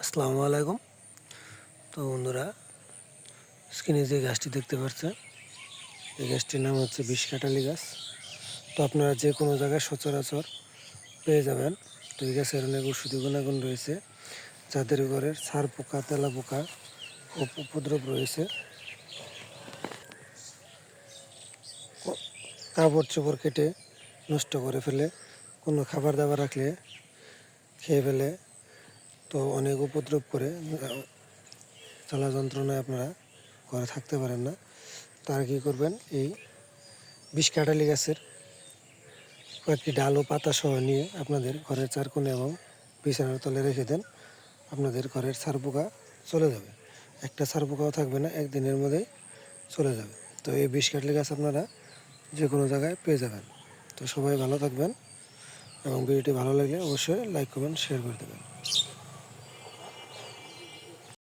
আসসালামু আলাইকুম। তো বন্ধুরা, স্ক্রিনে যে গাছটি দেখতে পাচ্ছেন, এই গাছটির নাম হচ্ছে বিষকাঁঠালি গাছ। তো আপনারা যে কোনো জায়গায় সচরাচর পেয়ে যাবেন। তো এই গাছের অনেক ওষুধি গুণাগুণ রয়েছে। যাদের ঘরের ছার পোকা, তেলা পোকা ও উপদ্রব রয়েছে, কাপড় চোপড় কেটে নষ্ট করে ফেলে, কোনো খাবার দাবার রাখলে খেয়ে ফেলে, তো অনেক উপদ্রব করে, জ্বালা যন্ত্রণায় আপনারা ঘরে থাকতে পারেন না। তারা কী করবেন, এই বিষকাঁঠালি গাছের কয়েকটি ডাল ও পাতা সহ নিয়ে আপনাদের ঘরের চার কোণে এবং বিছানার তলে রেখে দেন। আপনাদের ঘরের ছারপোকা চলে যাবে, একটা ছারপোকাও থাকবে না, একদিনের মধ্যেই চলে যাবে। তো এই বিষকাঁঠালি গাছ আপনারা যে কোনো জায়গায় পেয়ে যাবেন। তো সবাই ভালো থাকবেন এবং ভিডিওটি ভালো লাগলে অবশ্যই লাইক কমেন্ট শেয়ার করে দেবেন।